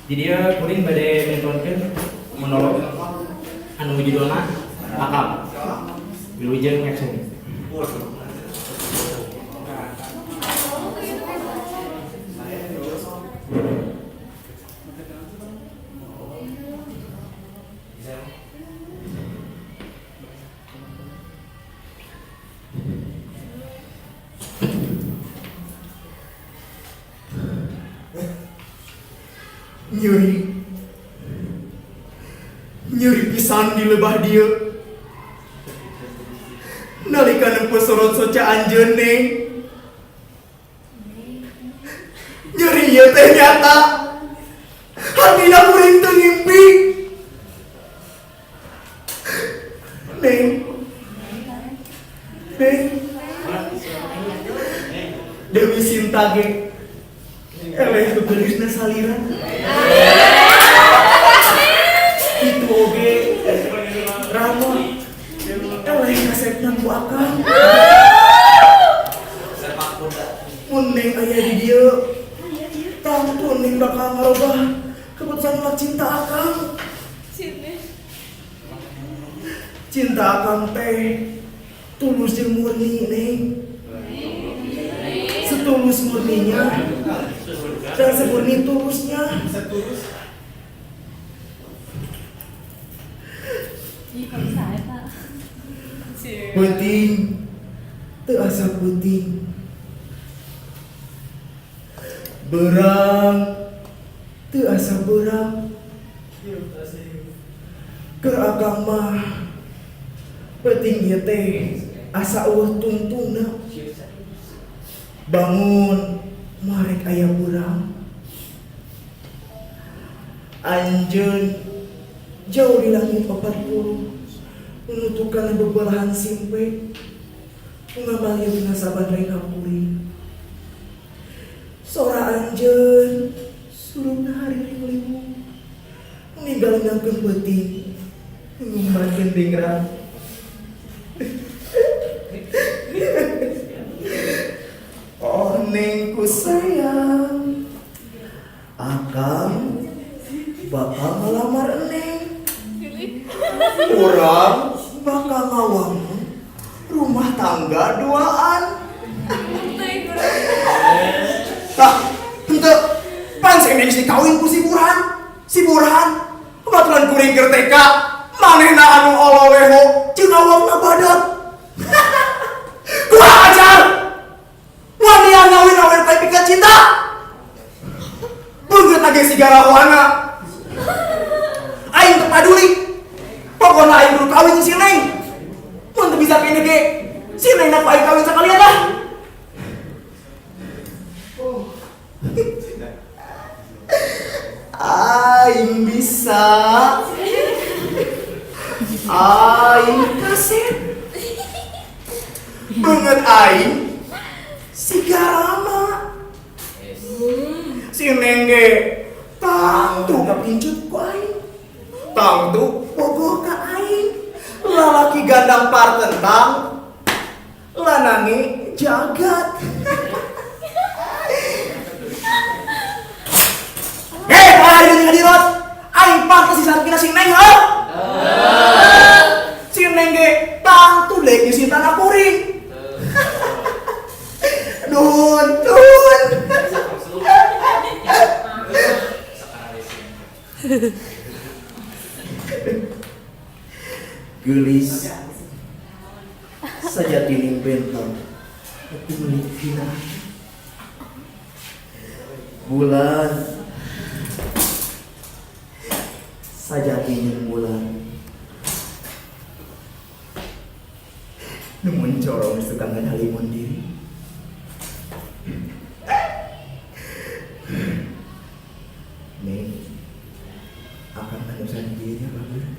Jadi dia kuring bade menonton monolog anu judulna Akal. Wilujeng action. Nyeri pisan di lebah dia nalika nempuh sorot soca anjeun neng. Nyeri ieu teh nyata hatina kuring teu ngimpi neng. Dewi Sinta ge eleh kegelisna saliran itu oge Ramo eleh kasepna ku akang. Mun neng aya di dieu tangtu neng bakal ngarobah keputusan ulah cinta akang. Cinta akang teh tulus jeung murni neng, setulus murninya dan semurni tulusnya. Penting teu asa penting berang teu asa berang keur akang mah penting ieu teh asa eueuh tungtungna bangun marek aya urang anjeun jauh di langit 40 menutukan bebelahan simpe mengamali dina saban rek kapuri sora anjeun surupna hari limu ninggalkeun beuting ngumbakeun dingran. Oh nengku sayang akang bakal ngelamar neng. Urang bakal ngawangun rumah tangga duaan. Tah, henteu pan neng si kawin ku si Burhan. Si Burhan kebetulan kuring keur teka manehna anu oloweho jeung awakna badak. Kurang ajar. Wani yang ngawin awen pai pika cinta. Beungeut lagi si garawana. Aing teu paduli. Pokona aing kudu kawin si Neng. Mun teu bisa kene ge, si Neng nak aing kawin sakalian lah. Aing bisa. Aing kasih. Beungeut aing si Garama. Si Neng ge tangtu ngapincut ku aing. Tangtu bogoh ka aing. Lalaki gandang partentang lanange jagat. Hei, malah ini ngadirot. Aing pantes disangkina si Neng heuh. Si Neng ge tangtu deuk si tanah kuring. Nuntun. Gelis saja tining bentang tapi melipina bulan saja tining bulan nemun corong suka ngalimun diri Neng akan menusan dirinya bagus.